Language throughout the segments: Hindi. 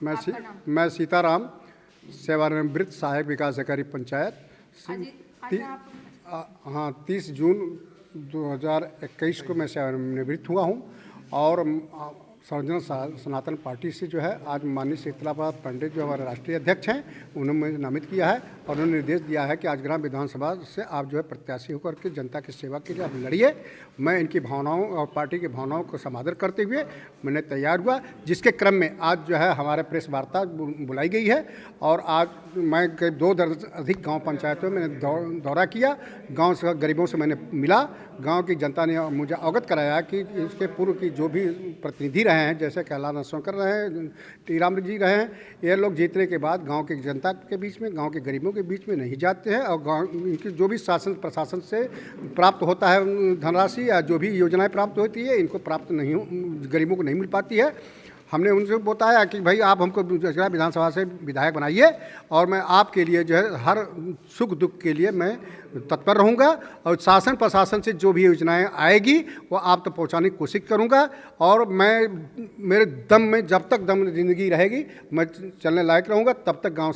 मैं आपका नाम? मैं सीताराम, सेवानिवृत्त सहायक विकास अधिकारी पंचायत। आज आप हाँ, 30 जून 2021 को मैं सेवानिवृत्त हुआ हूँ और सर्वजन सनातन पार्टी से जो है आज माननीय शीतलाप्रसाद पंडित जो हमारे राष्ट्रीय अध्यक्ष हैं, उन्होंने मुझे नामित किया है और उन्होंने निर्देश दिया है कि आज ग्राम विधानसभा से आप जो है प्रत्याशी होकर के जनता की सेवा के लिए आप लड़िए। मैं इनकी भावनाओं और पार्टी की भावनाओं को समादर करते हुए मैंने तैयार हुआ, जिसके क्रम में आज जो है हमारे प्रेस वार्ता बुलाई गई है और आज मैं करीब 2 दर्जन अधिक गांव पंचायतों में मैंने दौरा किया। गांव से गरीबों से मैंने मिला, गांव की जनता ने मुझे अवगत कराया कि इसके पूर्व की जो भी प्रतिनिधि रहे हैं, जैसे कैलाश शंकर रहे हैं, टी राम जी रहे हैं, ये लोग जीतने के बाद गांव की जनता के बीच में, गांव के गरीबों के बीच में नहीं जाते हैं और गांव इनकी जो भी शासन प्रशासन से प्राप्त होता है धनराशि या जो भी योजनाएं प्राप्त होती है, इनको प्राप्त नहीं, गरीबों को नहीं मिल पाती है। हमने उनसे बताया कि भाई आप हमको विधानसभा से विधायक बनाइए और मैं आपके लिए जो है हर सुख दुख के लिए मैं तत्पर रहूँगा और शासन प्रशासन से जो भी योजनाएं आएगी वो आप तक पहुँचाने की कोशिश करूँगा और मैं मेरे दम में जब तक दम जिंदगी रहेगी मैं चलने लायक रहूँगा, तब तक गांव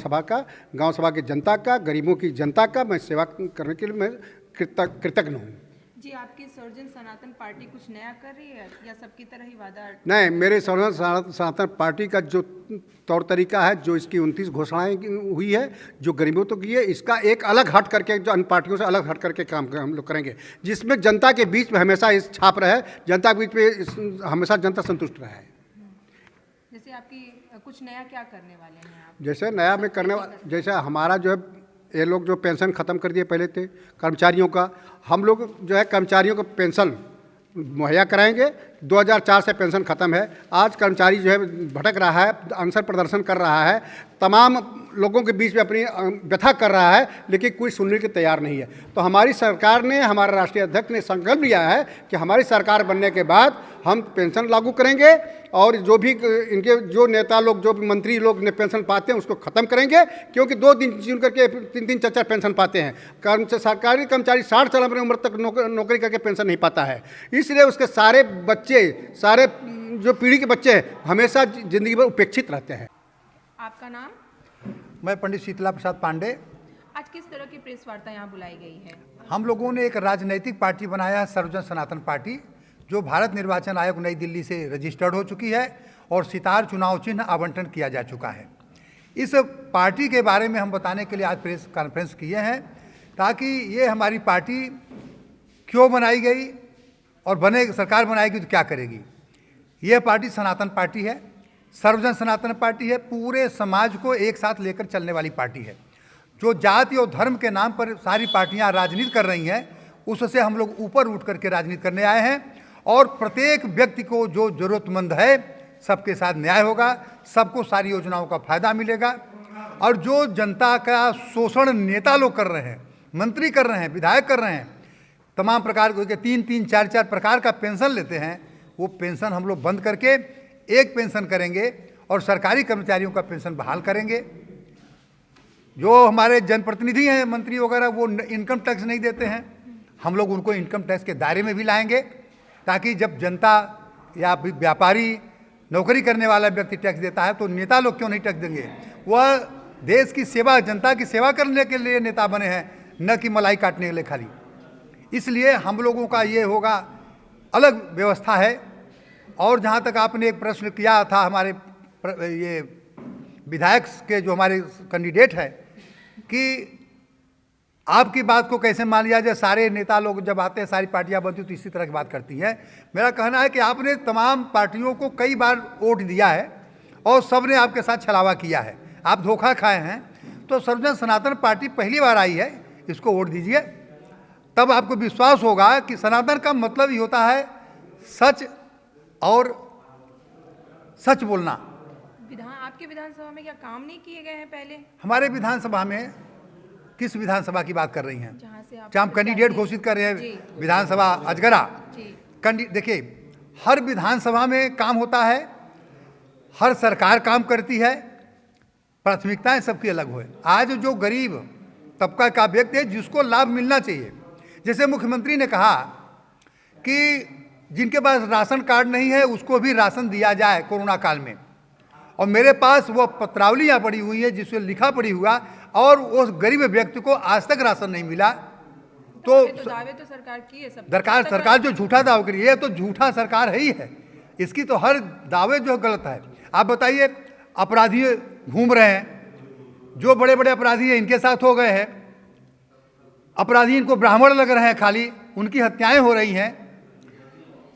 सभा की जनता का, गरीबों की जनता का मैं सेवा करने के लिए मैं कृतज्ञ हूँ। जी, आपकी सर्वजन सनातन पार्टी कुछ नया कर रही है या सबकी तरह ही वादा? नहीं, मेरे सर्वजन सनातन पार्टी का जो तौर तरीका है, जो इसकी 29 घोषणाएं हुई है, जो गरीबों तो की है, इसका एक अलग हट करके, जो अन्य पार्टियों से अलग हट करके काम हम लोग करेंगे, जिसमें जनता के बीच में हमेशा इस छाप रहे, जनता के बीच में हमेशा जनता संतुष्ट रहे। जैसे आपकी कुछ नया क्या करने वाले हैं आप? जैसे नया में जैसे हमारा जो है ये लोग जो पेंशन ख़त्म कर दिए पहले थे कर्मचारियों का, हम लोग जो है कर्मचारियों को पेंशन मुहैया कराएंगे। 2004 से पेंशन ख़त्म है। आज कर्मचारी जो है भटक रहा है, अनशन प्रदर्शन कर रहा है, तमाम लोगों के बीच में अपनी व्यथा कर रहा है, लेकिन कोई सुनने के तैयार नहीं है। तो हमारी सरकार ने, हमारे राष्ट्रीय अध्यक्ष ने संकल्प लिया है कि हमारी सरकार बनने के बाद हम पेंशन लागू करेंगे और जो भी इनके जो नेता लोग, जो भी मंत्री लोग ने पेंशन पाते हैं उसको ख़त्म करेंगे, क्योंकि 2 दिन चुन करके 3-3 4-4 पेंशन पाते हैं। सरकारी कर्मचारी 60 साल अपनी उम्र तक नौकरी करके पेंशन नहीं पाता है, इसलिए उसके सारे बच्चे, सारे जो पीढ़ी के बच्चे हैं, हमेशा ज़िंदगी भर उपेक्षित रहते हैं। आपका नाम? मैं पंडित शीतला प्रसाद पांडे। आज किस तरह की प्रेस वार्ता यहाँ बुलाई गई है? हम लोगों ने एक राजनीतिक पार्टी बनाया है, सर्वजन सनातन पार्टी, जो भारत निर्वाचन आयोग नई दिल्ली से रजिस्टर्ड हो चुकी है और सितार चुनाव चिन्ह आवंटन किया जा चुका है। इस पार्टी के बारे में हम बताने के लिए आज प्रेस कॉन्फ्रेंस किए हैं, ताकि ये हमारी पार्टी क्यों बनाई गई और सरकार बनाएगी तो क्या करेगी। यह पार्टी सनातन पार्टी है, सर्वजन सनातन पार्टी है, पूरे समाज को एक साथ लेकर चलने वाली पार्टी है। जो जाति और धर्म के नाम पर सारी पार्टियां राजनीति कर रही हैं, उससे हम लोग ऊपर उठ करके राजनीति करने आए हैं और प्रत्येक व्यक्ति को जो ज़रूरतमंद है सबके साथ न्याय होगा, सबको सारी योजनाओं का फायदा मिलेगा। और जो जनता का शोषण नेता लोग कर रहे हैं, मंत्री कर रहे हैं, विधायक कर रहे हैं, तमाम प्रकार के 3-3 4-4 प्रकार का पेंशन लेते हैं, वो पेंशन हम लोग बंद करके एक पेंशन करेंगे और सरकारी कर्मचारियों का पेंशन बहाल करेंगे। जो हमारे जनप्रतिनिधि हैं, मंत्री वगैरह, वो इनकम टैक्स नहीं देते हैं, हम लोग उनको इनकम टैक्स के दायरे में भी लाएंगे, ताकि जब जनता या व्यापारी, नौकरी करने वाला व्यक्ति टैक्स देता है तो नेता लोग क्यों नहीं टैक्स देंगे। वह देश की सेवा, जनता की सेवा करने के लिए नेता बने हैं, न कि मलाई काटने के लिए खाली। इसलिए हम लोगों का ये होगा, अलग व्यवस्था है। और जहाँ तक आपने एक प्रश्न किया था हमारे ये विधायक के, जो हमारे कैंडिडेट है, कि आपकी बात को कैसे मान लिया जाए। सारे नेता लोग जब आते हैं, सारी पार्टियां बनती तो इसी तरह की बात करती हैं। मेरा कहना है कि आपने तमाम पार्टियों को कई बार वोट दिया है और सबने आपके साथ छलावा किया है, आप धोखा खाए हैं। तो सर्वजन सनातन पार्टी पहली बार आई है, इसको वोट दीजिए, तब आपको विश्वास होगा कि सनातन का मतलब ही होता है सच और सच बोलना। आपके विधानसभा में क्या काम नहीं किए गए हैं पहले? हमारे विधानसभा में, किस विधानसभा की बात कर रही हैं? जहाँ से हम कैंडिडेट घोषित कर रहे हैं, विधानसभा अजगरा। देखिए, हर विधानसभा में काम होता है, हर सरकार काम करती है, प्राथमिकताएं सबकी अलग हो। आज जो गरीब तबका का व्यक्ति है, जिसको लाभ मिलना चाहिए, जैसे मुख्यमंत्री ने कहा कि जिनके पास राशन कार्ड नहीं है उसको भी राशन दिया जाए कोरोना काल में, और मेरे पास वो पत्रावली यहाँ पड़ी हुई है जिसमें लिखा पड़ी हुआ, और उस गरीब व्यक्ति को आज तक राशन नहीं मिला। तो दावे तो सरकार की है, सब सरकार जो झूठा दावा करी है तो झूठा सरकार है ही है, इसकी तो हर दावे जो गलत है। आप बताइए, अपराधी घूम रहे हैं, जो बड़े बड़े अपराधी हैं इनके साथ हो गए हैं, अपराधी इनको ब्राह्मण लग रहे हैं, खाली उनकी हत्याएं हो रही हैं,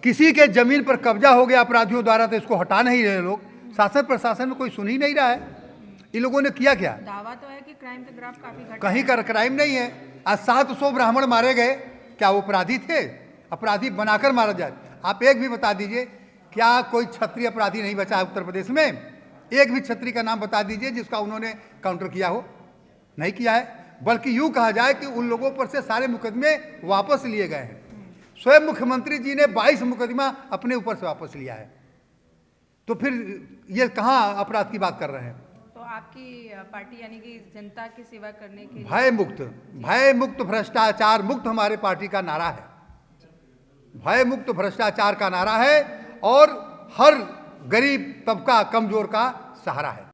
किसी के जमीन पर कब्जा हो गया अपराधियों द्वारा तो इसको हटा नहीं रहे लोग, शासन प्रशासन में कोई सुन ही नहीं रहा है। इन लोगों ने किया क्या? दावा तो है कि क्राइम का ग्राफ काफी घटा कहीं का क्राइम नहीं है। आज 700 ब्राह्मण मारे गए, क्या वो अपराधी थे? अपराधी बनाकर मारा जाए। आप एक भी बता दीजिए, क्या कोई क्षत्रिय अपराधी नहीं बचा है उत्तर प्रदेश में? एक भी क्षत्रिय का नाम बता दीजिए जिसका उन्होंने काउंटर किया हो। नहीं किया है, बल्कि यूं कहा जाए कि उन लोगों पर से सारे मुकदमे वापस लिए गए हैं। स्वयं मुख्यमंत्री जी ने 22 मुकदमा अपने ऊपर से वापस लिया है। तो फिर ये कहाँ अपराध की बात कर रहे हैं? तो आपकी पार्टी यानी कि जनता की सेवा करने के लिए भय मुक्त भ्रष्टाचार मुक्त हमारे पार्टी का नारा है। भय मुक्त भ्रष्टाचार का नारा है और हर गरीब तबका कमजोर का सहारा है।